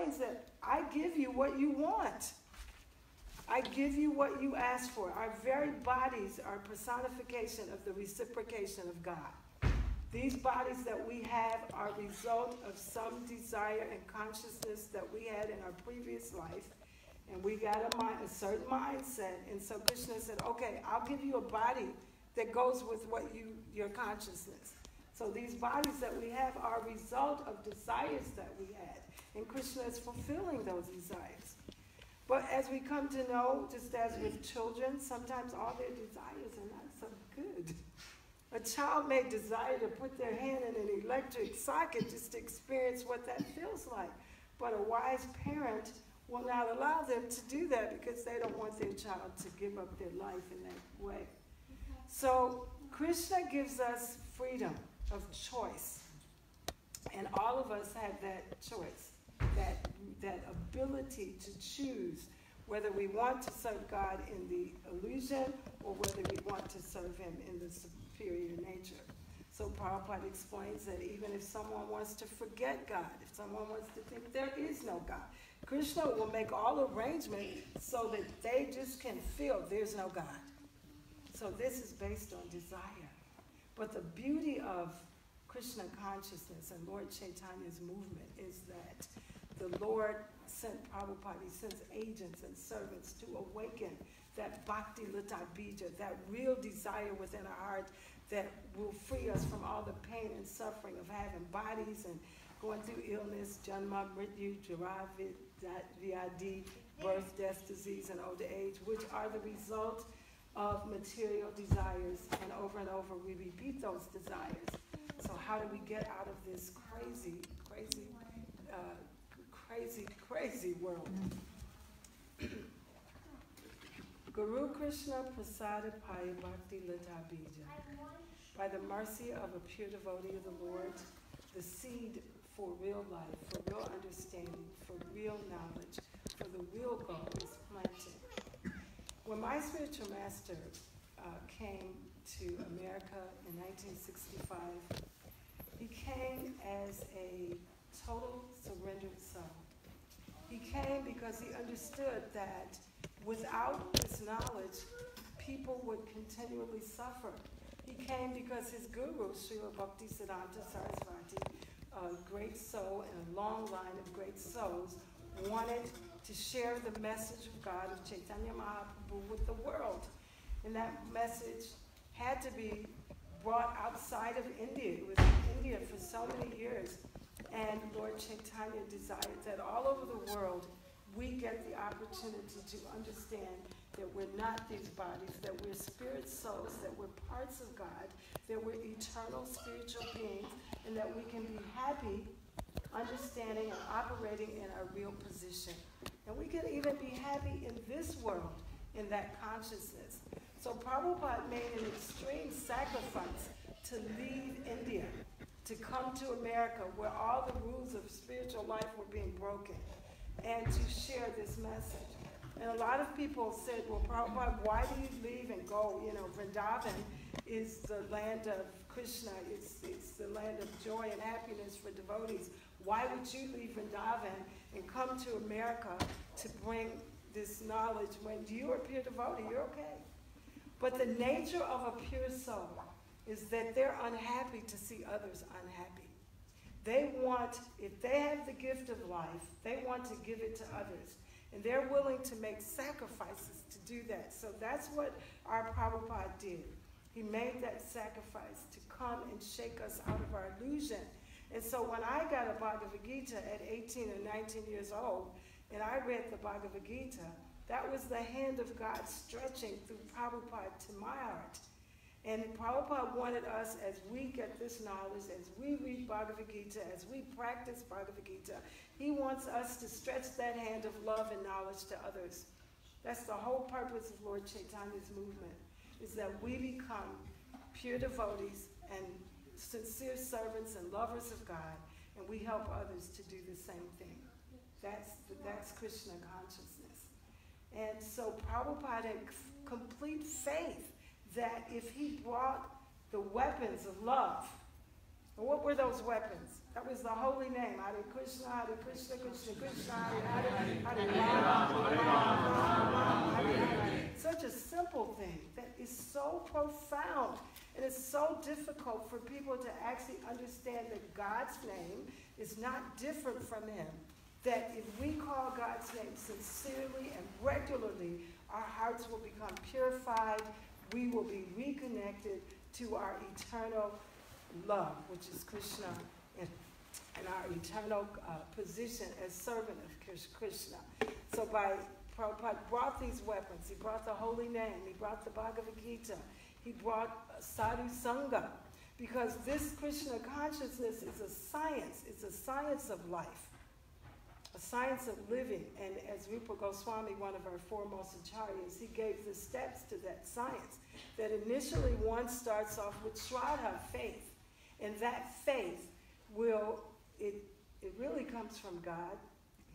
explains that I give you what you want. I give you what you ask for. Our very bodies are personification of the reciprocation of God. These bodies that we have are a result of some desire and consciousness that we had in our previous life. And we got a certain mindset. And so Krishna said, okay, I'll give you a body that goes with what your consciousness. So these bodies that we have are a result of desires that we had. And Krishna is fulfilling those desires. But as we come to know, just as with children, sometimes all their desires are not so good. A child may desire to put their hand in an electric socket just to experience what that feels like. But a wise parent will not allow them to do that because they don't want their child to give up their life in that way. So Krishna gives us freedom of choice. And all of us have that choice, that ability to choose whether we want to serve God in the illusion or whether we want to serve him in the superior nature. So Prabhupada explains that even if someone wants to forget God, if someone wants to think there is no God, Krishna will make all arrangements so that they just can feel there's no God. So this is based on desire. But the beauty of Krishna consciousness and Lord Chaitanya's movement is that the Lord sent Prabhupada, he sends agents and servants to awaken that bhakti lita bija, that real desire within our heart that will free us from all the pain and suffering of having bodies and going through illness, janma, mrityu, jara, vyadi, birth, death, disease, and old age, which are the result of material desires. And over we repeat those desires. So how do we get out of this crazy world? Guru Krishna Prasada Paya Bhakti Lita Bija. By the mercy of a pure devotee of the Lord, the seed for real life, for real understanding, for real knowledge, for the real goal is planted. When my spiritual master came to America in 1965, he came as a total surrendered soul. He came because he understood that without this knowledge, people would continually suffer. He came because his guru, Srila Bhaktisiddhanta Sarasvati, a great soul and a long line of great souls, wanted to share the message of God, of Chaitanya Mahaprabhu, with the world. And that message had to be brought outside of India. It was in India for so many years. And Lord Chaitanya desired that all over the world we get the opportunity to understand that we're not these bodies, that we're spirit souls, that we're parts of God, that we're eternal spiritual beings, and that we can be happy understanding and operating in our real position. And we can even be happy in this world, in that consciousness. So Prabhupada made an extreme sacrifice to leave India, to come to America where all the rules of spiritual life were being broken, and to share this message. And a lot of people said, well, Prabhupada, why do you leave and go? You know, Vrindavan is the land of Krishna. It's the land of joy and happiness for devotees. Why would you leave Vrindavan and come to America to bring this knowledge when you're a pure devotee? You're okay. But the nature of a pure soul is that they're unhappy to see others unhappy. They want, if they have the gift of life, they want to give it to others. And they're willing to make sacrifices to do that. So that's what our Prabhupada did. He made that sacrifice to come and shake us out of our illusion. And so when I got a Bhagavad Gita at 18 or 19 years old, and I read the Bhagavad Gita, that was the hand of God stretching through Prabhupada to my heart. And Prabhupada wanted us, as we get this knowledge, as we read Bhagavad Gita, as we practice Bhagavad Gita, he wants us to stretch that hand of love and knowledge to others. That's the whole purpose of Lord Chaitanya's movement, is that we become pure devotees and sincere servants and lovers of God, and we help others to do the same thing. That's Krishna consciousness. And so Prabhupada had complete faith that if he brought the weapons of love And what were those weapons? That was the holy name. Hare Krishna, Hare Krishna, Krishna Krishna, Hare Hare, Hare Rama, Hare Rama, Hare Hare. Such a simple thing that is so profound. And it's so difficult for people to actually understand that God's name is not different from him. That if we call God's name sincerely and regularly, our hearts will become purified. We will be reconnected to our eternal love, which is Krishna, and our eternal position as servant of Krishna. So Prabhupada brought these weapons. He brought the holy name. He brought the Bhagavad Gita. He brought Sadhu Sangha, because this Krishna consciousness is a science. It's a science of life, a science of living. And as Rupa Goswami, one of our foremost acharyas, he gave the steps to that science. That initially one starts off with Shraddha, faith. And that faith it really comes from God,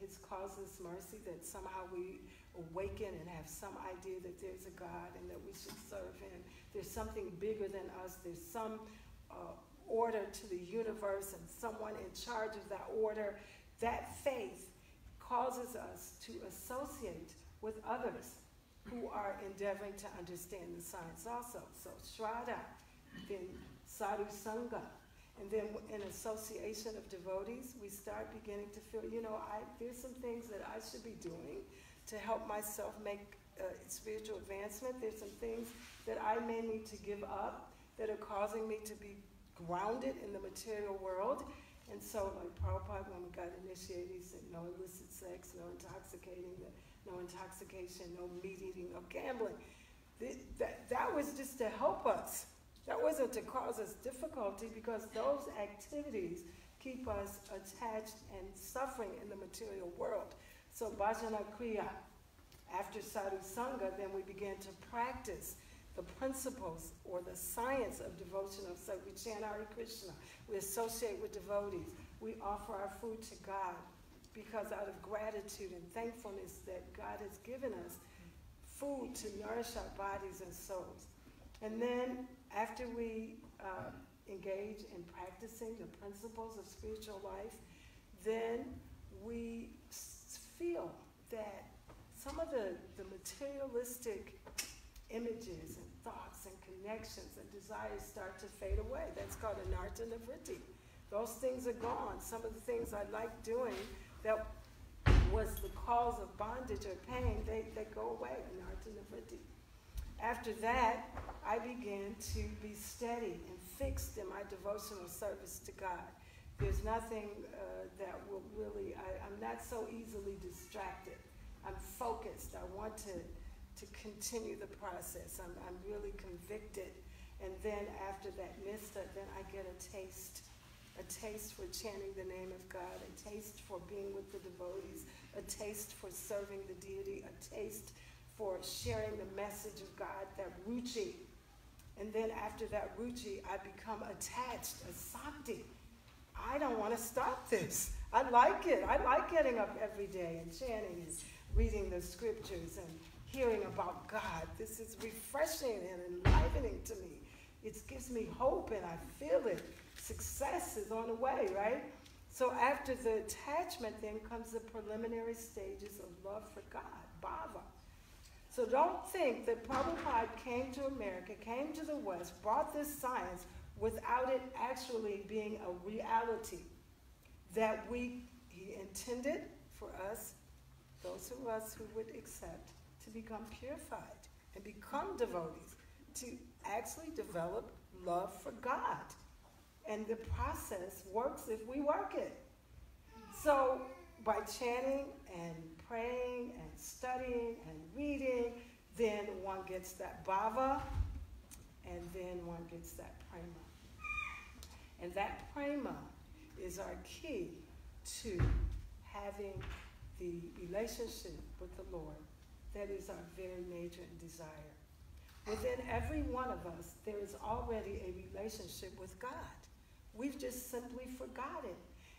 his causeless mercy, that somehow we awaken and have some idea that there's a God and that we should serve him. There's something bigger than us. There's some order to the universe and someone in charge of that order. That faith causes us to associate with others who are endeavoring to understand the science also. So Shraddha, then Sadhu Sangha, and then in association of devotees, we start beginning to feel, there's some things that I should be doing to help myself make spiritual advancement. There's some things that I may need to give up that are causing me to be grounded in the material world. And so, like Prabhupada, when we got initiated, he said, no illicit sex, no intoxication, no meat eating, no gambling. That was just to help us. That wasn't to cause us difficulty, because those activities keep us attached and suffering in the material world. So Bhajana Kriya, after Sadhu Sangha, then we began to practice the principles or the science of devotional. So we chant Hare Krishna, we associate with devotees, we offer our food to God, because out of gratitude and thankfulness that God has given us food to nourish our bodies and souls. And then after we engage in practicing the principles of spiritual life, then we feel that some of the materialistic images and thoughts and connections and desires start to fade away. That's called anartha nivritti. Those things are gone. Some of the things I like doing that was the cause of bondage or pain, they go away, anartha nivritti. After that, I began to be steady and fixed in my devotional service to God. There's nothing that will really, I'm not so easily distracted. I'm focused. I want to continue the process. I'm really convicted. And then after that nista, then I get a taste for chanting the name of God, a taste for being with the devotees, a taste for serving the deity, a taste for sharing the message of God, that ruchi. And then after that ruchi, I become attached, a sakti. I don't want to stop this. I like it. I like getting up every day and chanting and reading the scriptures and hearing about God. This is refreshing and enlivening to me. It gives me hope and I feel it. Success is on the way, right? So after the attachment, then comes the preliminary stages of love for God, bhava. So don't think that Prabhupada came to America, came to the West, brought this science without it actually being a reality that he intended for us, those of us who would accept, to become purified and become devotees, to actually develop love for God. And the process works if we work it. So by chanting and praying and studying and reading, then one gets that bhava, and then one gets that prema. And that prema is our key to having the relationship with the Lord. That is our very nature and desire. Within every one of us, there is already a relationship with God. We've just simply forgotten.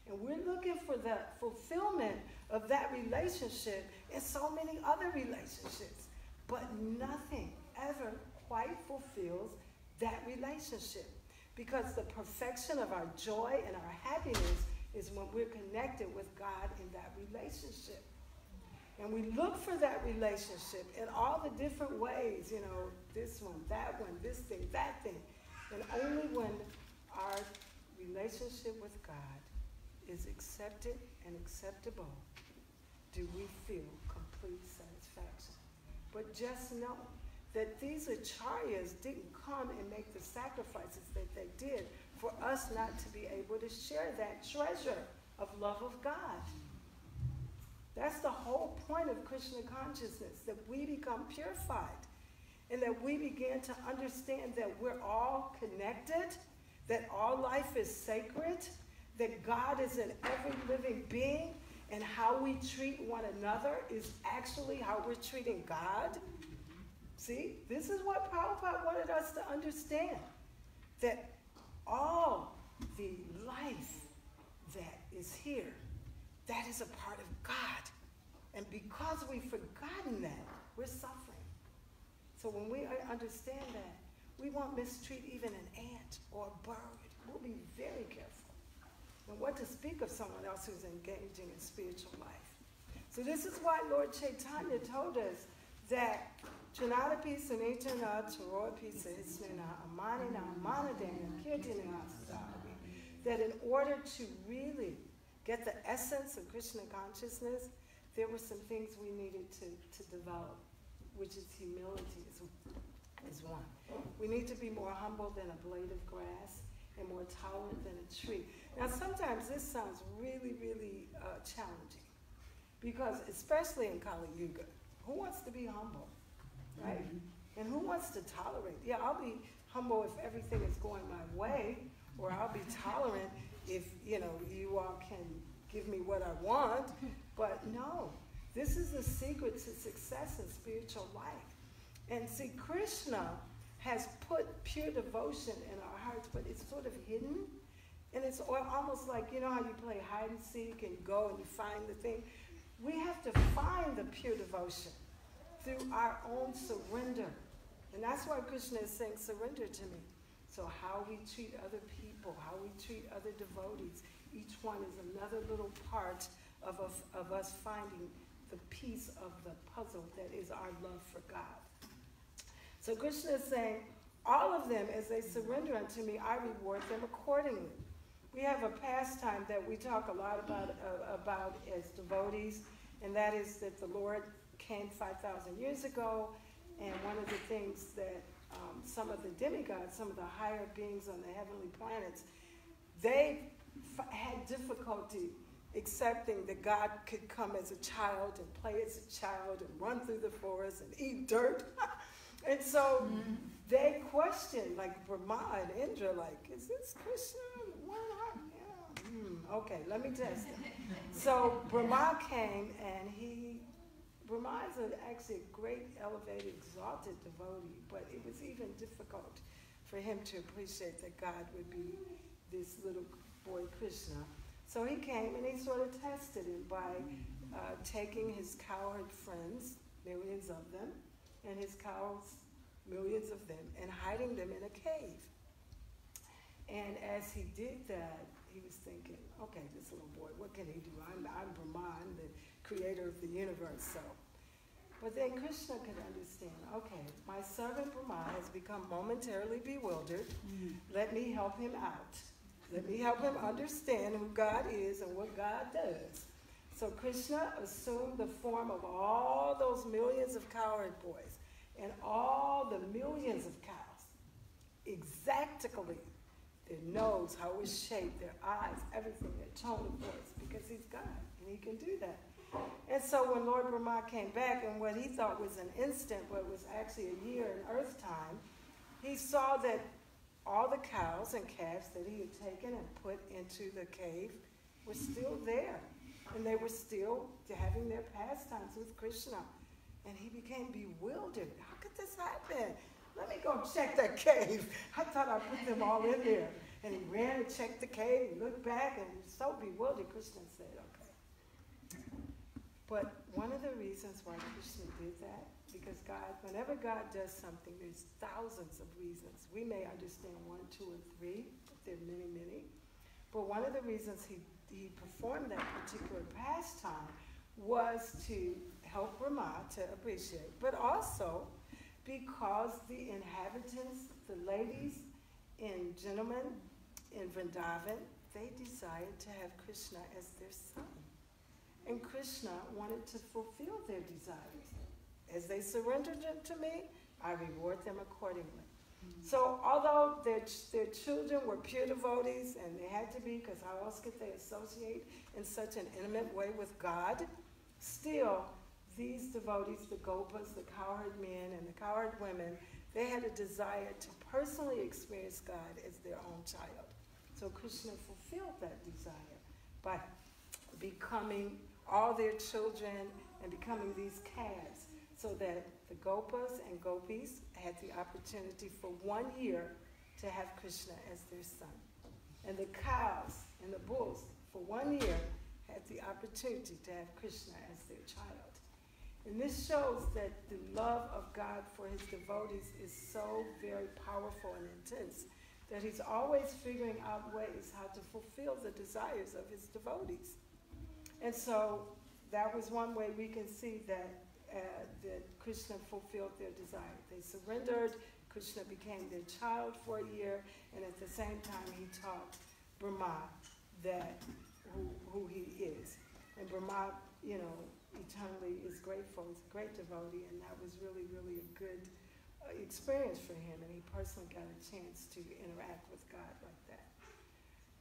And we're looking for the fulfillment of that relationship in so many other relationships. But nothing ever quite fulfills that relationship. Because the perfection of our joy and our happiness is when we're connected with God in that relationship. And we look for that relationship in all the different ways, you know, this one, that one, this thing, that thing. And only when our relationship with God is accepted and acceptable do we feel complete satisfaction. But just know that these acharyas didn't come and make the sacrifices that they did for us not to be able to share that treasure of love of God. That's the whole point of Krishna consciousness, that we become purified and that we begin to understand that we're all connected, that all life is sacred, that God is in every living being, and how we treat one another is actually how we're treating God. See, this is what Prabhupada wanted us to understand, that all the life that is here, that is a part of God. And because we've forgotten that, we're suffering. So when we understand that, we won't mistreat even an ant or a bird. We'll be very careful. And what to speak of someone else who's engaging in spiritual life. So this is why Lord Chaitanya told us that Chanadapi Sunitana Toropi Sahisnana Amanina Amanadana Kirtina Sadavi, that in order to really get the essence of Krishna consciousness, there were some things we needed to develop, which is humility is one. We need to be more humble than a blade of grass and more tolerant than a tree. Now sometimes this sounds really, really challenging, because especially in Kali Yuga, who wants to be humble, right? Mm-hmm. And who wants to tolerate? Yeah, I'll be humble if everything is going my way, or I'll be tolerant if, you know, you all can give me what I want. But no, this is the secret to success in spiritual life. And see, Krishna has put pure devotion in our hearts, but it's sort of hidden. And it's almost like, you know how you play hide and seek and you go and you find the thing? We have to find the pure devotion through our own surrender. And that's why Krishna is saying, surrender to me. So how we treat other people, how we treat other devotees, each one is another little part of us finding the piece of the puzzle that is our love for God. So Krishna is saying, all of them, as they surrender unto me, I reward them accordingly. We have a pastime that we talk a lot about as devotees, and that is that the Lord came 5,000 years ago, and one of the things that some of the demigods, some of the higher beings on the heavenly planets, they had difficulty accepting that God could come as a child and play as a child and run through the forest and eat dirt. And so they questioned, like Brahma and Indra, like, is this Krishna? Yeah. Okay, let me test it. So Brahma came, and Brahma is actually a great, elevated, exalted devotee, but it was even difficult for him to appreciate that God would be this little boy Krishna. So he came and he sort of tested him by taking his cowherd friends, millions of them, and his cows, millions of them, and hiding them in a cave. And as he did that, he was thinking, okay, this little boy, what can he do? I'm Brahma, I'm the creator of the universe, so. But then Krishna could understand, okay, my servant Brahma has become momentarily bewildered. Let me help him out. Let me help him understand who God is and what God does. So Krishna assumed the form of all those millions of cowherd boys and all the millions of cows. Exactly. Their nose, how it's shaped, their eyes, everything, their tone of voice, because he's God and he can do that. And so when Lord Brahma came back, and what he thought was an instant, but was actually a year in earth time, he saw that all the cows and calves that he had taken and put into the cave were still there. And they were still having their pastimes with Krishna. And he became bewildered. How could this happen? Let me go check that cave. I thought I put them all in there. And he ran and checked the cave and looked back, and he was so bewildered. Krishna said, okay. But one of the reasons why Krishna did that, because whenever God does something, there's thousands of reasons. We may understand 1, 2, or 3, but there are many, many. But one of the reasons he performed that particular pastime was to help Rama to appreciate, but also because the inhabitants, the ladies and gentlemen in Vrindavan, they desired to have Krishna as their son. And Krishna wanted to fulfill their desires. As they surrendered to me, I reward them accordingly. So although their children were pure devotees, and they had to be, because how else could they associate in such an intimate way with God, still these devotees, the gopas, the cowherd men, and the cowherd women, they had a desire to personally experience God as their own child. So Krishna fulfilled that desire by becoming all their children and becoming these calves, so that the gopas and gopis had the opportunity for 1 year to have Krishna as their son. And the cows and the bulls for 1 year had the opportunity to have Krishna as their child. And this shows that the love of God for his devotees is so very powerful and intense that he's always figuring out ways how to fulfill the desires of his devotees. And so that was one way we can see that Krishna fulfilled their desire. They surrendered, Krishna became their child for a year, and at the same time he taught Brahma that who he is. And Brahma, eternally is grateful. He's a great devotee, and that was really, really a good experience for him, and he personally got a chance to interact with God like that.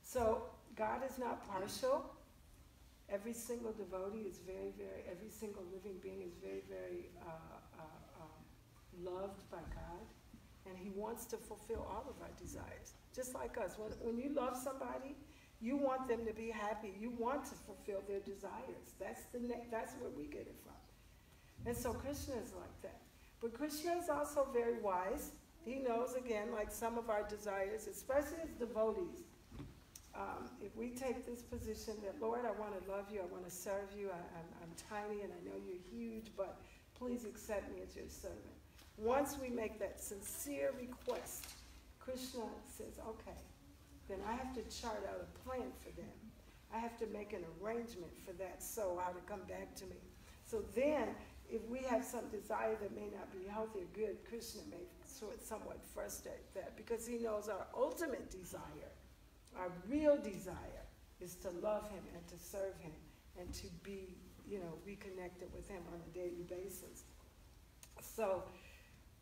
So God is not partial. Every single devotee is very, very, every single living being is very, very loved by God, and he wants to fulfill all of our desires. Just like us. When you love somebody, you want them to be happy. You want to fulfill their desires. That's where we get it from. And so Krishna is like that. But Krishna is also very wise. He knows, again, like some of our desires, especially as devotees, if we take this position that, Lord, I want to love you, I want to serve you, I'm tiny and I know you're huge, but please accept me as your servant. Once we make that sincere request, Krishna says, okay, then I have to chart out a plan for them. I have to make an arrangement for that soul how to come back to me. So then, if we have some desire that may not be healthy or good, Krishna may somewhat frustrate that, because he knows our ultimate desire, our real desire, is to love him and to serve him and to be, reconnected with him on a daily basis. So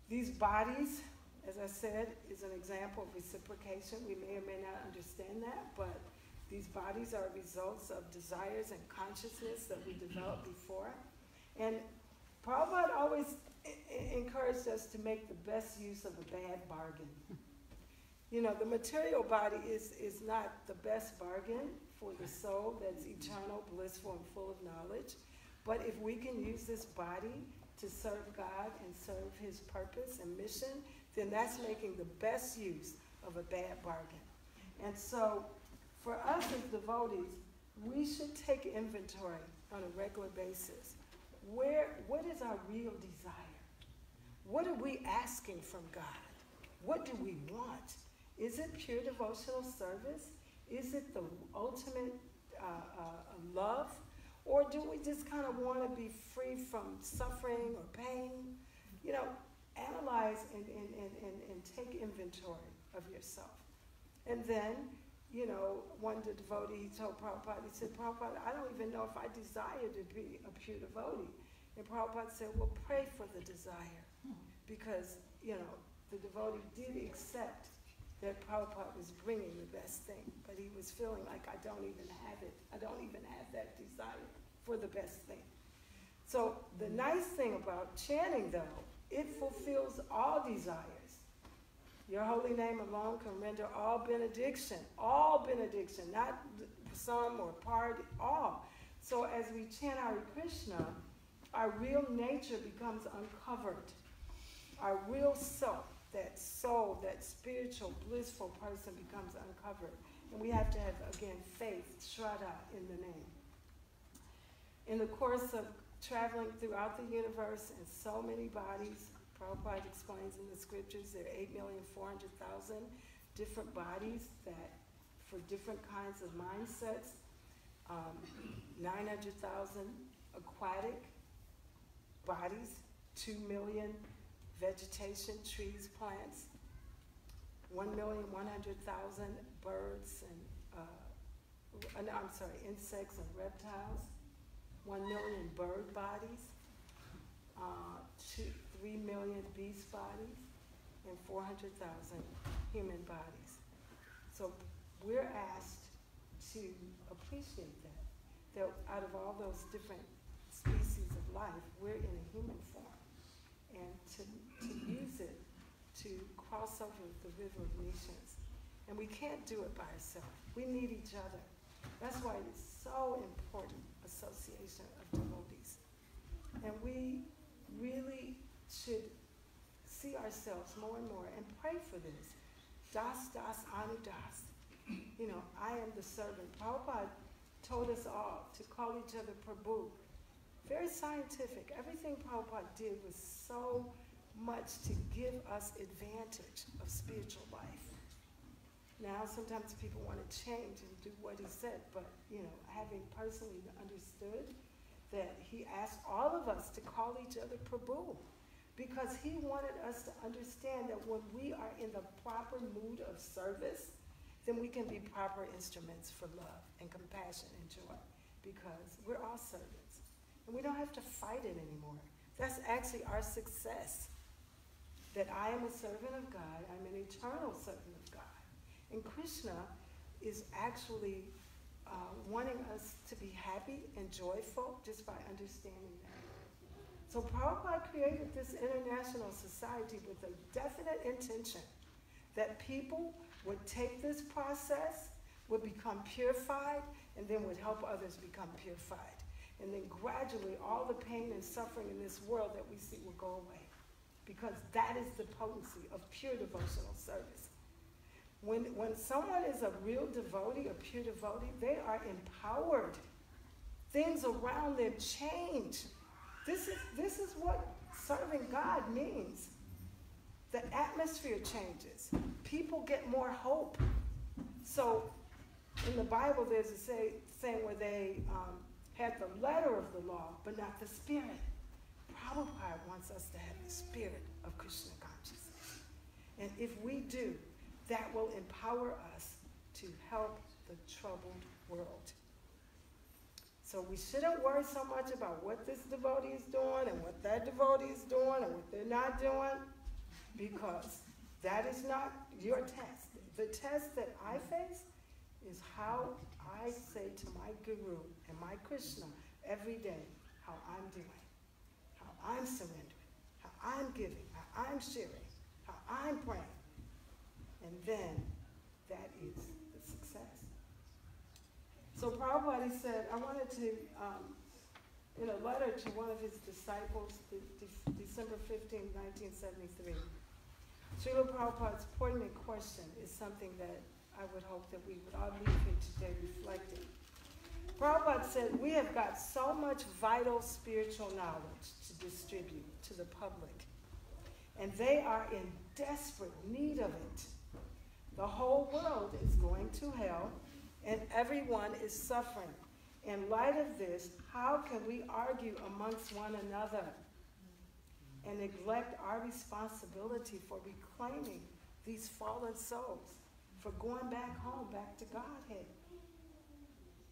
these bodies, as I said, is an example of reciprocation. We may or may not understand that, but these bodies are results of desires and consciousness that we developed before. And Prabhupada always encouraged us to make the best use of a bad bargain. The material body is not the best bargain for the soul that's eternal, blissful, and full of knowledge. But if we can use this body to serve God and serve his purpose and mission, then that's making the best use of a bad bargain. And so, for us as devotees, we should take inventory on a regular basis. What is our real desire? What are we asking from God? What do we want? Is it pure devotional service? Is it the ultimate love? Or do we just kind of want to be free from suffering or pain? Analyze and take inventory of yourself. And then, one devotee, he told Prabhupada, he said, Prabhupada, I don't even know if I desire to be a pure devotee. And Prabhupada said, well, pray for the desire. Because, the devotee did accept that Prabhupada was bringing the best thing, but he was feeling like, I don't even have it. I don't even have that desire for the best thing. So the nice thing about chanting, though, it fulfills all desires. Your holy name alone can render all benediction, not some or part, all. So as we chant Hare Krishna, our real nature becomes uncovered. Our real self, that soul, that spiritual, blissful person becomes uncovered. And we have to have, again, faith, shraddha in the name. In the course of traveling throughout the universe in so many bodies. Prabhupada explains in the scriptures there are 8,400,000 different bodies that, for different kinds of mindsets, 900,000 aquatic bodies, 2 million vegetation, trees, plants, 1,100,000 birds and insects and reptiles, 1 million bird bodies, 3 million beast bodies, and 400,000 human bodies. So we're asked to appreciate that out of all those different species of life, we're in a human form, and to use it to cross over the river of nations. And we can't do it by ourselves. We need each other. That's why it's so important, association of devotees. And we really should see ourselves more and more and pray for this. Das, das, anu das. You know, I am the servant. Prabhupada told us all to call each other Prabhu. Very scientific. Everything Prabhupada did was so much to give us advantage of spiritual life. Now, sometimes people want to change and do what he said, but, you know, having personally understood that he asked all of us to call each other Prabhu, because he wanted us to understand that when we are in the proper mood of service, then we can be proper instruments for love and compassion and joy, because we're all servants. And we don't have to fight it anymore. That's actually our success. That I am a servant of God, I'm an eternal servant of God. And Krishna is actually wanting us to be happy and joyful just by understanding that. So Prabhupada created this international society with a definite intention that people would take this process, would become purified, and then would help others become purified. And then gradually all the pain and suffering in this world that we see will go away. Because that is the potency of pure devotional service. When someone is a real devotee, a pure devotee, they are empowered. Things around them change. This is what serving God means. The atmosphere changes. People get more hope. So in the Bible there's a saying where they had the letter of the law, but not the spirit. Prabhupada wants us to have the spirit of Krishna consciousness. And if we do, that will empower us to help the troubled world. So we shouldn't worry so much about what this devotee is doing and what that devotee is doing and what they're not doing, because that is not your test. The test that I face is how I say to my Guru and my Krishna every day how I'm doing, how I'm surrendering, how I'm giving, how I'm sharing, how I'm praying. And then that is the success. So Prabhupada said, I wanted to, in a letter to one of his disciples, December 15, 1973, Srila Prabhupada's poignant question is something that I would hope that we would all leave here today reflecting. Prabhupada said, we have got so much vital spiritual knowledge to distribute to the public, and they are in desperate need of it. The whole world is going to hell, and everyone is suffering. In light of this, how can we argue amongst one another and neglect our responsibility for reclaiming these fallen souls, for going back home, back to Godhead?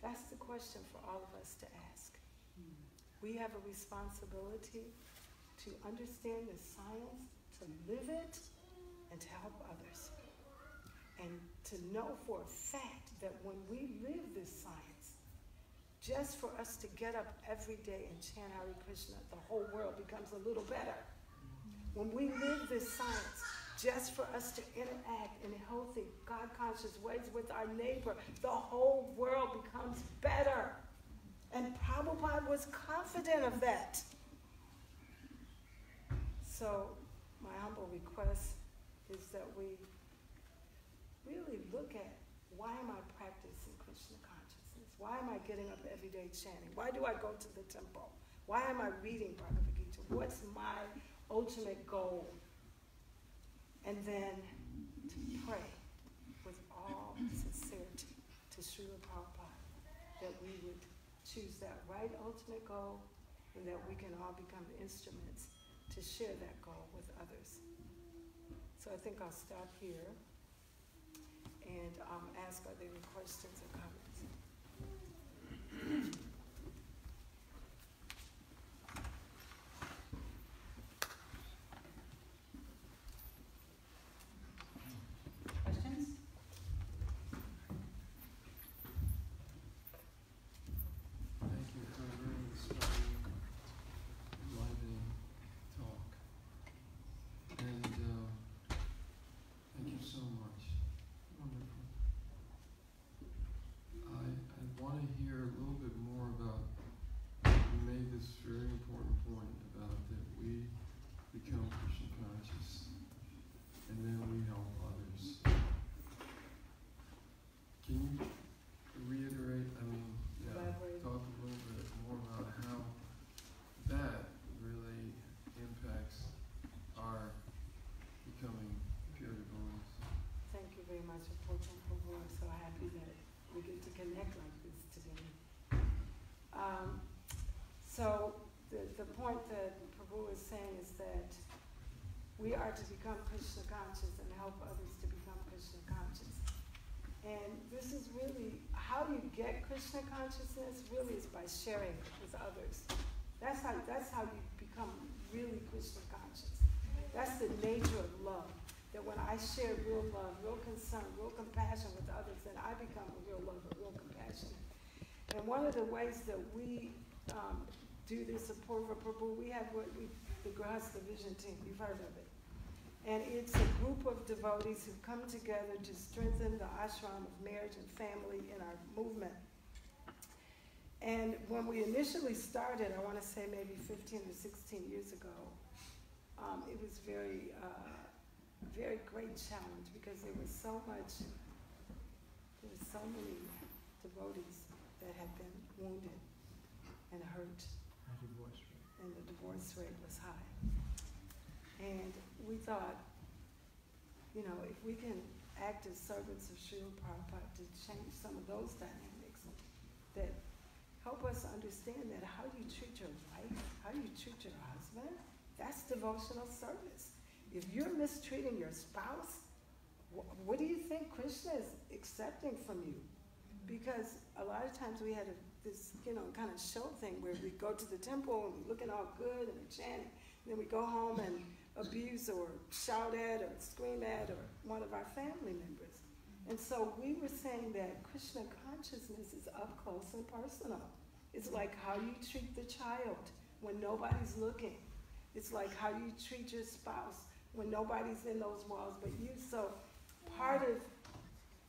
That's the question for all of us to ask. We have a responsibility to understand the science, to live it, and to help others. And to know for a fact that when we live this science, just for us to get up every day and chant Hare Krishna, the whole world becomes a little better. When we live this science, just for us to interact in healthy, God-conscious ways with our neighbor, the whole world becomes better. And Prabhupada was confident of that. So my humble request is that we really look at, why am I practicing Krishna consciousness? Why am I getting up every day chanting? Why do I go to the temple? Why am I reading Bhagavad Gita? What's my ultimate goal? And then to pray with all sincerity to Srila Prabhupada that we would choose that right ultimate goal and that we can all become instruments to share that goal with others. So I think I'll stop here and ask, are there any questions or comments? Questions? Thank you for a very inspiring, enlightening talk. And thank you so much. Wonderful. I want to hear a little bit more about, you made this very important point about that we become Krishna conscious and then we help others. Can you reiterate, Elaborate. talk a little bit more about how that really impacts our becoming pure devotees? Thank you very much, Apurva Prabhu. I'm so happy that we get to connect like this today. So the point that Prabhu is saying is that we are to become Krishna conscious and help others to become Krishna conscious. And this is really, how you get Krishna consciousness really is by sharing it with others. That's how you become really Krishna conscious. That's the nature of love. That when I share real love, real concern, real compassion with others, then I become a real lover, real compassionate. And one of the ways that we do this at Purva Prabhu, we have the Grahasta Vision Team, you've heard of it. And it's a group of devotees who come together to strengthen the ashram of marriage and family in our movement. And when we initially started, I want to say maybe 15 or 16 years ago, it was very great challenge because there was so many devotees that had been wounded and hurt. And the divorce rate was high. And we thought, if we can act as servants of Srila Prabhupada to change some of those dynamics, that help us understand that how you treat your wife, how you treat your husband, that's devotional service. If you're mistreating your spouse, what do you think Krishna is accepting from you? Because a lot of times we had this, kind of show thing where we go to the temple and we're looking all good and we're chanting, and then we go home and abuse or shout at or scream at or one of our family members. And so we were saying that Krishna consciousness is up close and personal. It's like how you treat the child when nobody's looking. It's like how you treat your spouse when nobody's in those walls but you. So part of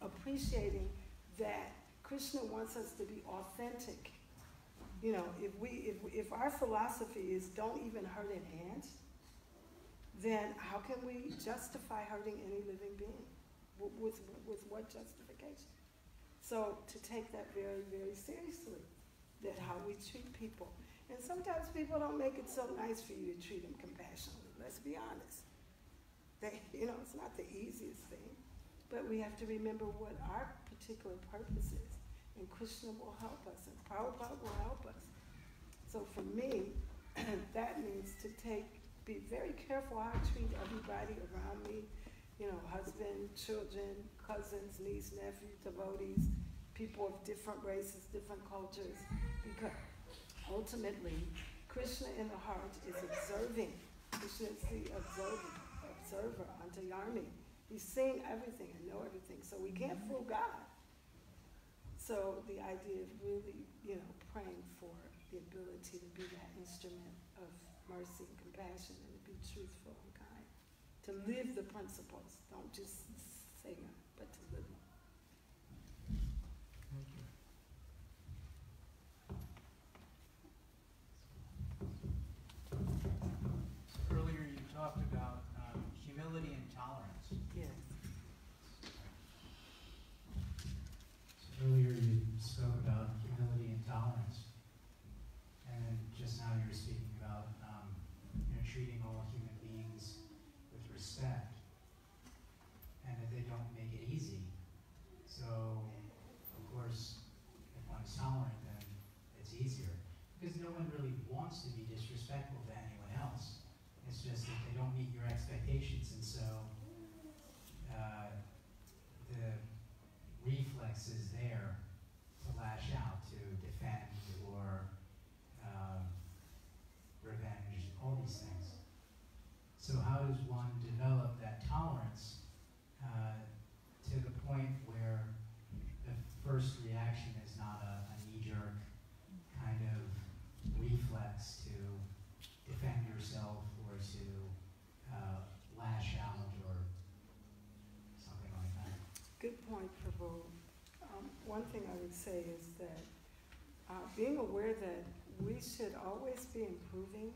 appreciating that Krishna wants us to be authentic. If our philosophy is don't even hurt an ant, then how can we justify hurting any living being? With what justification? So to take that very, very seriously, that how we treat people. And sometimes people don't make it so nice for you to treat them compassionately. Let's be honest. It's not the easiest thing, but we have to remember what our particular purpose is. And Krishna will help us, and Prabhupada will help us. So for me, that means to be very careful how I treat everybody around me, husband, children, cousins, niece, nephew, devotees, people of different races, different cultures, because ultimately, Krishna in the heart is observing. Krishna is the observer, Antaryami. He's seeing everything and know everything, so we can't fool God. So the idea of really, praying for the ability to be that instrument of mercy and compassion and to be truthful and kind. To live the principles. Don't just say them, but to live them. Thank you. Earlier you talked about humility and tolerance. Yes. Earlier you spoke about humility and tolerance, and just now you're one thing I would say is that being aware that we should always be improving.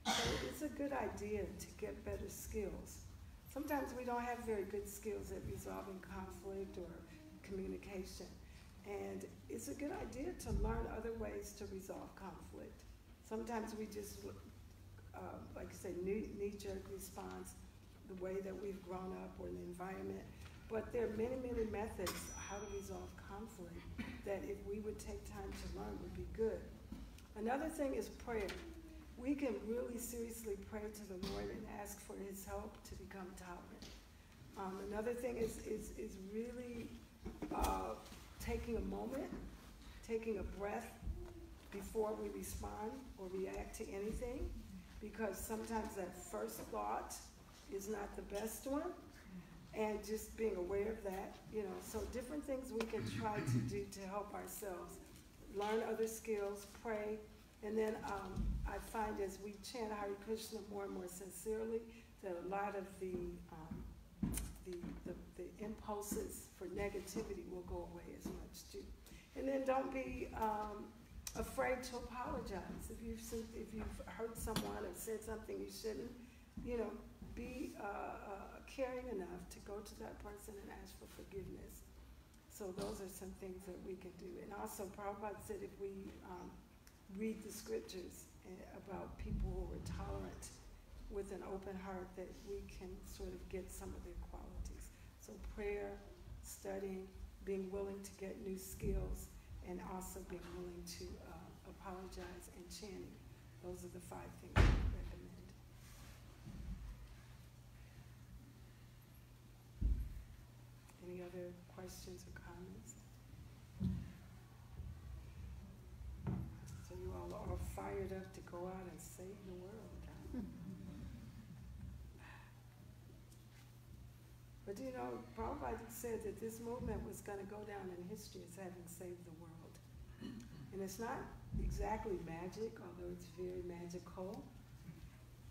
So it's a good idea to get better skills. Sometimes we don't have very good skills at resolving conflict or communication. And it's a good idea to learn other ways to resolve conflict. Sometimes we just, like I say, knee-jerk response, the way that we've grown up or the environment. But there are many, many methods how to resolve conflict that if we would take time to learn would be good. Another thing is prayer. We can really seriously pray to the Lord and ask for his help to become tolerant. Another thing is really taking a moment, taking a breath before we respond or react to anything, because sometimes that first thought is not the best one, and just being aware of that, so different things we can try to do to help ourselves, learn other skills, pray, and then I find as we chant Hare Krishna more and more sincerely, that a lot of the impulses for negativity will go away as much too. And then don't be afraid to apologize. If you've hurt someone or said something you shouldn't, be caring enough to go to that person and ask for forgiveness. So those are some things that we can do. And also Prabhupada said if we read the scriptures about people who are tolerant with an open heart, that we can sort of get some of their qualities. So prayer, studying, being willing to get new skills, and also being willing to apologize and chanting. Those are the 5 things I would recommend. Any other questions or comments? So you all are fired up to go out and save the world, huh? But Prabhupada said that this movement was going to go down in history as having saved the world. And it's not exactly magic, although it's very magical.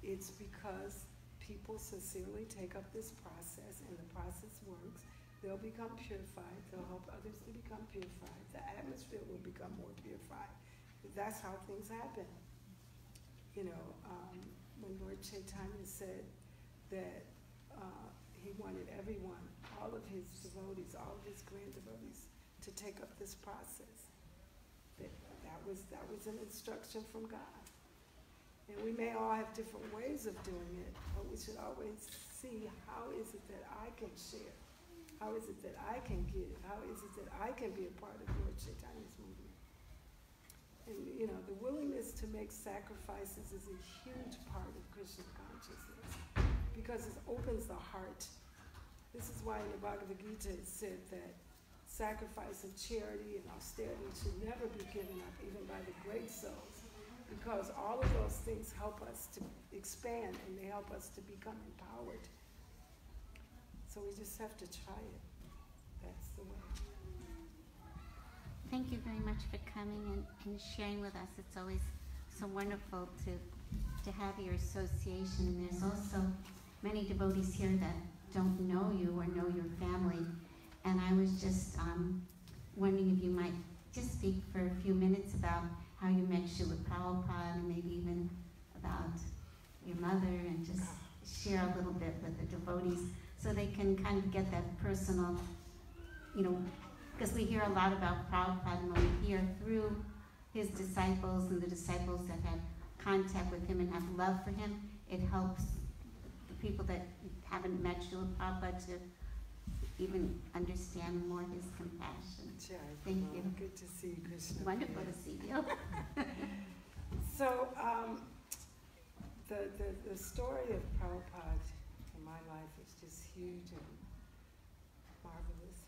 It's because people sincerely take up this process, and the process works. They'll become purified. They'll help others to become purified. The atmosphere will become more purified. That's how things happen. When Lord Chaitanya said that he wanted everyone, all of his devotees, all of his grand devotees, to take up this process. That was an instruction from God. And we may all have different ways of doing it, but we should always see, how is it that I can share? How is it that I can give? How is it that I can be a part of Lord Chaitanya's movement? And the willingness to make sacrifices is a huge part of Krishna consciousness, because it opens the heart. This is why in the Bhagavad Gita it said that sacrifice and charity and austerity should never be given up, even by the great souls, because all of those things help us to expand, and they help us to become empowered. So we just have to try it. That's the way. Thank you very much for coming and sharing with us. It's always so wonderful to have your association. And there's also many devotees here that don't know you or know your family. And I was just wondering if you might just speak for a few minutes about how you met Srila Prabhupada, and maybe even about your mother, and just share a little bit with the devotees so they can kind of get that personal, because we hear a lot about Prabhupada, and when we hear through his disciples and the disciples that have contact with him and have love for him, it helps the people that haven't met Srila Prabhupada to even understand more his compassion. Sure. Thank you. Good to see you, Krishna. Wonderful to see you. So, the story of Prabhupada in my life is just huge and marvelous.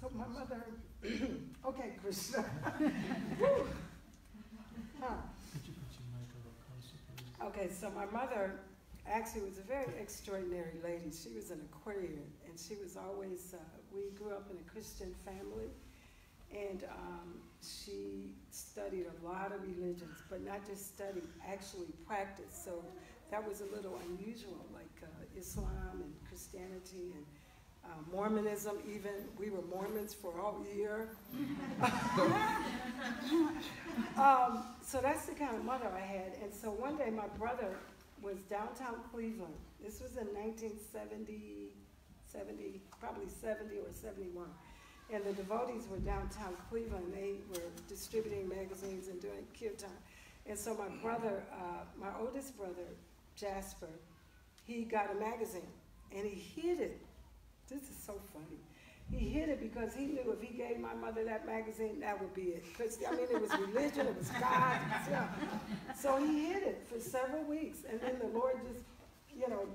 So my mother, okay, Krishna. Huh. Could you put your mic a little closer, please? Okay, so my mother actually was a very extraordinary lady. She was an Aquarian, and she was always, we grew up in a Christian family, And she studied a lot of religions, but not just studied, actually practiced. So that was a little unusual, like Islam and Christianity and Mormonism even. We were Mormons for a whole year. So that's the kind of mother I had. And so one day my brother was downtown Cleveland. This was in 1970, probably 70 or 71. And the devotees were downtown Cleveland. They were distributing magazines and doing kirtan. And so my brother, my oldest brother, Jasper, he got a magazine and he hid it. This is so funny. He hid it because he knew if he gave my mother that magazine, that would be it. Because, I mean, it was religion, it was God. So he hid it for several weeks. And then the Lord just,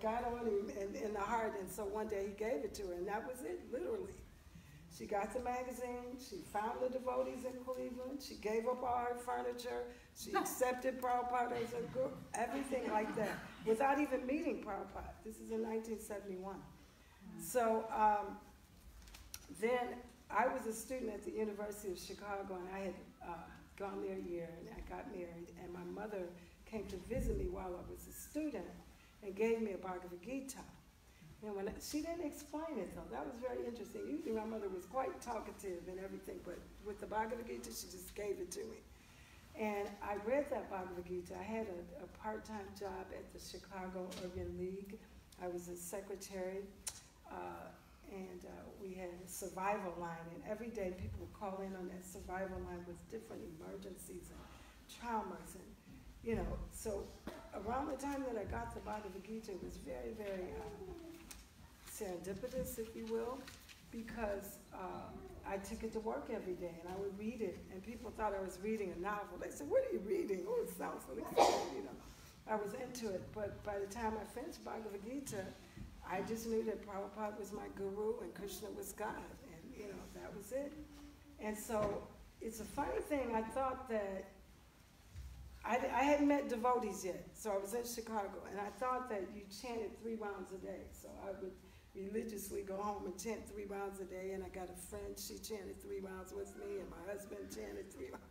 got on him in the heart. And so one day he gave it to her, and that was it, literally. She got the magazine. She found the devotees in Cleveland. She gave up all her furniture. She accepted Prabhupada as a guru, everything like that, without even meeting Prabhupada. This is in 1971. So then I was a student at the University of Chicago, and I had gone there a year, and I got married, and my mother came to visit me while I was a student and gave me a Bhagavad Gita. And she didn't explain it, though. That was very interesting. Usually my mother was quite talkative and everything, but with the Bhagavad Gita, she just gave it to me. And I read that Bhagavad Gita. I had a part-time job at the Chicago Urban League. I was a secretary, and we had a survival line. And every day people would call in on that survival line with different emergencies and traumas. And, so around the time that I got the Bhagavad Gita, it was very, very serendipitous, if you will, because I took it to work every day and I would read it, and people thought I was reading a novel. They said, "What are you reading?" Oh, it sounds so exciting, I was into it, but by the time I finished Bhagavad Gita, I just knew that Prabhupada was my guru and Krishna was God, and that was it. And so it's a funny thing. I thought that I hadn't met devotees yet, so I was in Chicago, and I thought that you chanted 3 rounds a day. So I would religiously go home and chant 3 rounds a day, and I got a friend, she chanted 3 rounds with me, and my husband chanted 3 rounds.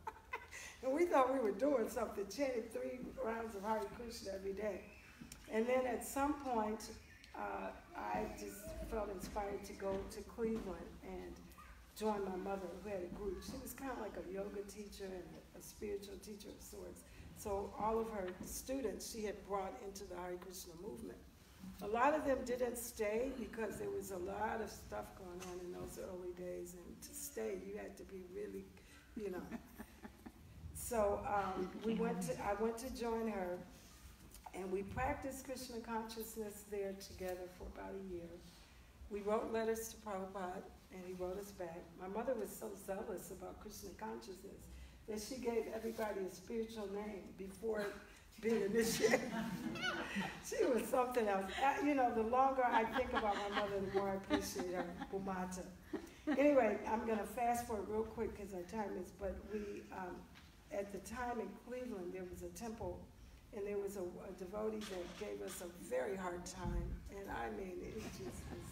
And we thought we were doing something, chanted 3 rounds of Hare Krishna every day. And then at some point, I just felt inspired to go to Cleveland and join my mother, who had a group. She was kind of like a yoga teacher and a spiritual teacher of sorts. So all of her students she had brought into the Hare Krishna movement. A lot of them didn't stay because there was a lot of stuff going on in those early days, and to stay you had to be really, So I went to join her, and we practiced Krishna consciousness there together for about a year. We wrote letters to Prabhupada, and he wrote us back. My mother was so zealous about Krishna consciousness that she gave everybody a spiritual name before being initiated. She was something else. The longer I think about my mother, the more I appreciate her, Bumata. Anyway, I'm going to fast forward real quick because our time is, but we, at the time in Cleveland, there was a temple, and there was a devotee that gave us a very hard time, and I mean, it just was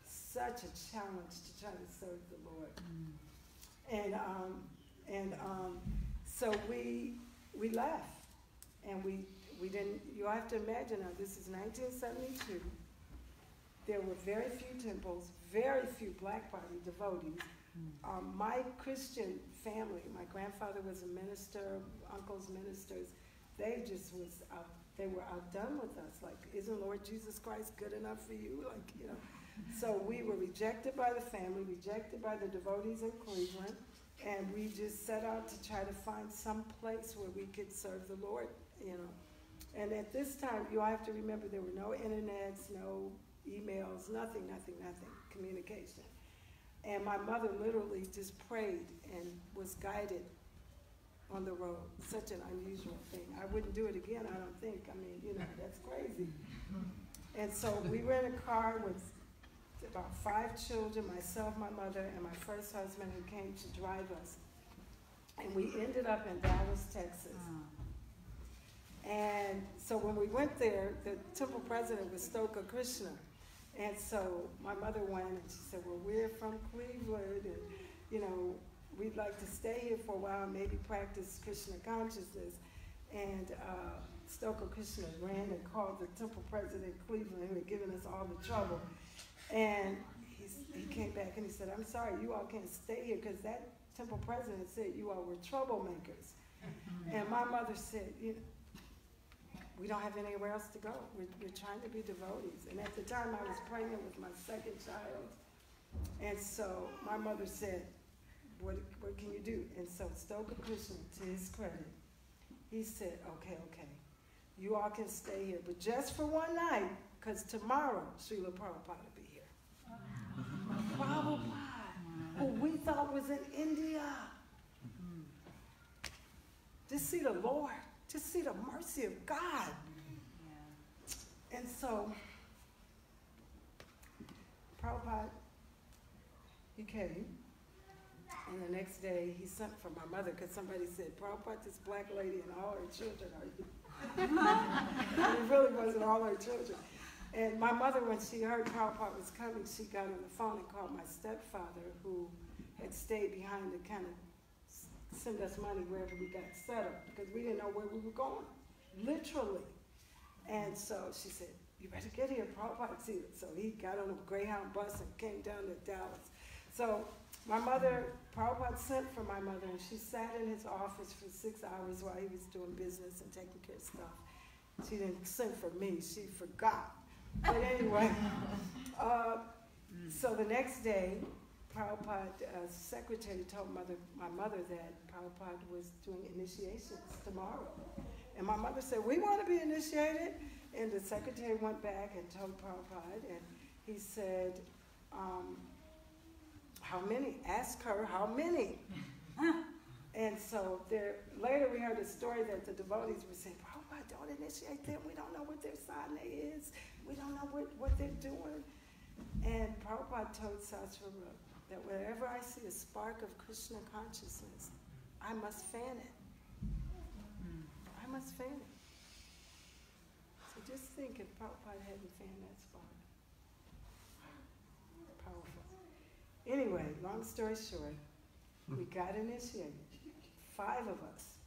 such a challenge to try to serve the Lord. So we left, and we didn't, you have to imagine now, this is 1972. There were very few temples, very few black body devotees. My Christian family, my grandfather was a minister, uncles ministers, they were outdone with us. Like, isn't Lord Jesus Christ good enough for you? So we were rejected by the family, rejected by the devotees in Cleveland, and we just set out to try to find some place where we could serve the Lord, And at this time, you have to remember there were no internets, no emails, nothing, communication. And my mother literally just prayed and was guided on the road. Such an unusual thing. I wouldn't do it again, I don't think. I mean, that's crazy. And so we were in a car with about 5 children, myself, my mother, and my first husband who came to drive us. And we ended up in Dallas, Texas. And so when we went there, the temple president was Stoka Krishna. And so my mother went and she said, well, we're from Cleveland, and, we'd like to stay here for a while and maybe practice Krishna consciousness. And Stoker Krishna ran and called the temple president of Cleveland, who had given us all the trouble. And he came back and he said, I'm sorry, you all can't stay here because that temple president said you all were troublemakers. And my mother said, you know, we don't have anywhere else to go. We're trying to be devotees. And at the time I was pregnant with my second child. And so my mother said, what can you do? And so Stoker Krishna, to his credit, he said, okay, you all can stay here, but just for one night, because tomorrow Srila Prabhupada will be here. Prabhupada, who we thought was in India. Just see the Lord. Just see the mercy of God. And so, Prabhupada, he came. And the next day, he sent for my mother because somebody said, Prabhupada, this black lady and all her children are you. And it really wasn't all her children. And my mother, when she heard Prabhupada was coming, she got on the phone and called my stepfather, who had stayed behind to kind of send us money wherever we got settled, because we didn't know where we were going, literally. And so she said, you better get here, Prabhupada's here. So he got on a Greyhound bus and came down to Dallas. So my mother, Prabhupada sent for my mother, and she sat in his office for 6 hours while he was doing business and taking care of stuff. She didn't send for me, she forgot. But anyway, so the next day, Prabhupada's secretary told my mother that Prabhupada was doing initiations tomorrow. And my mother said, we want to be initiated. And the secretary went back and told Prabhupada, and he said, how many? Ask her how many. And so later we heard a story that the devotees were saying, Prabhupada, don't initiate them. We don't know what their sadhana is. We don't know what they're doing. And Prabhupada told Sasvara that wherever I see a spark of Krishna consciousness, I must fan it. I must fan it. So just think if Prabhupada hadn't fanned that spark. Powerful. Anyway, long story short, we got initiated. 5 of us.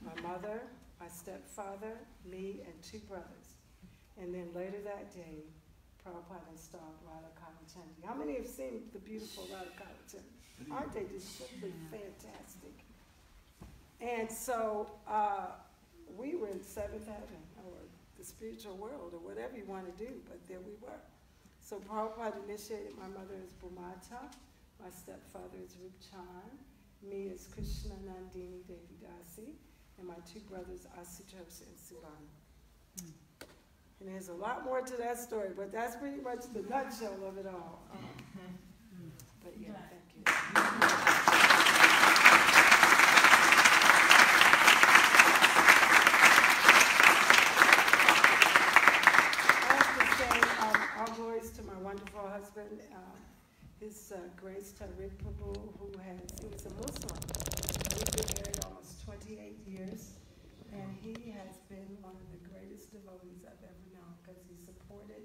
My mother, my stepfather, me, and 2 brothers. And then later that day, Prabhupada installed Radha Kalachandi. How many have seen the beautiful Radha Kalachandi? Aren't they just simply fantastic? And so we were in 7th heaven, or the spiritual world, or whatever you want to do, but there we were. So Prabhupada initiated my mother as Bhumata, my stepfather is Rupchan, me as Krishna Nandini Devi Dasi, and my 2 brothers Asutosh and Sivana. And there's a lot more to that story, but that's pretty much the nutshell of it all. But yeah, thank you. I have to say all glories to my wonderful husband, His Grace Tariq Prabhu, he was a Muslim. We've been married almost 28 years. And he has been one of the greatest devotees I've ever known because he supported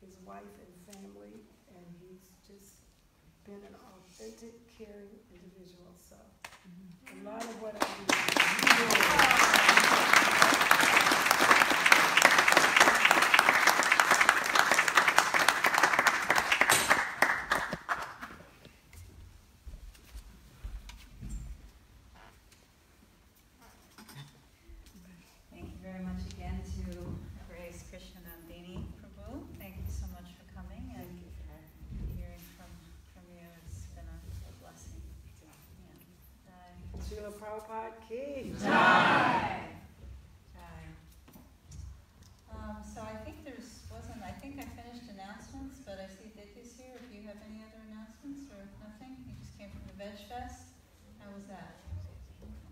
his wife and family, and he's just been an authentic, caring individual. So a lot of what I do. Prabhupada Ki Jai. So I think I finished announcements, but I see Dicky's here. If you have any other announcements or nothing? You just came from the Veg Fest. How was that?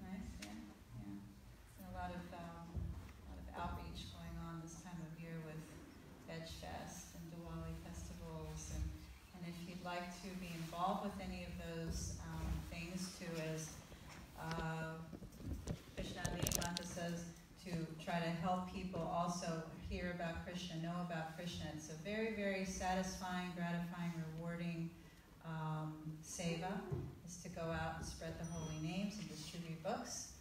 Nice, yeah. And a lot of outreach going on this time of year with Veg Fest and Diwali festivals. And if you'd like to be involved with any of those things too, as Krishna Mata says, to try to help people also hear about Krishna, know about Krishna. It's a very, very satisfying, gratifying, rewarding seva, is to go out and spread the holy names and distribute books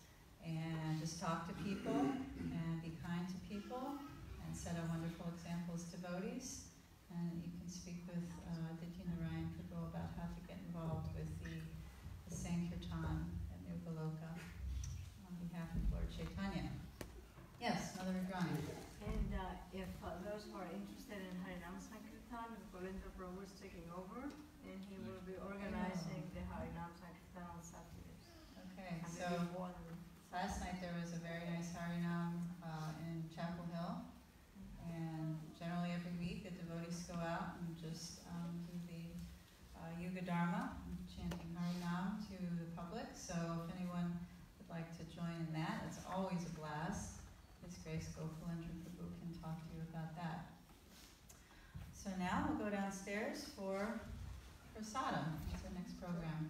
and just talk to people and be kind to people and set a wonderful example as devotees. And you can speak with Aditya Narayan Prabhu about how to get involved with the Sankirtan at New Goloka on behalf of Lord Chaitanya. Yes, Mother Vigrani. And if those who are interested in Harinam Sankirtan, Golendra Prabhu is taking over, and he will be organizing the Harinam Sankirtan on Saturdays. Okay, And so there'll be more than last night there was a very nice Harinam in Chapel Hill, and generally every week the devotees go out and just do the Yuga Dharma, chanting Harinam to the public. So if anyone would like to join in that, it's always a blast. His Grace Gopalendra Prabhu can talk to you about that. So now we'll go downstairs for prasadam. That's our next program.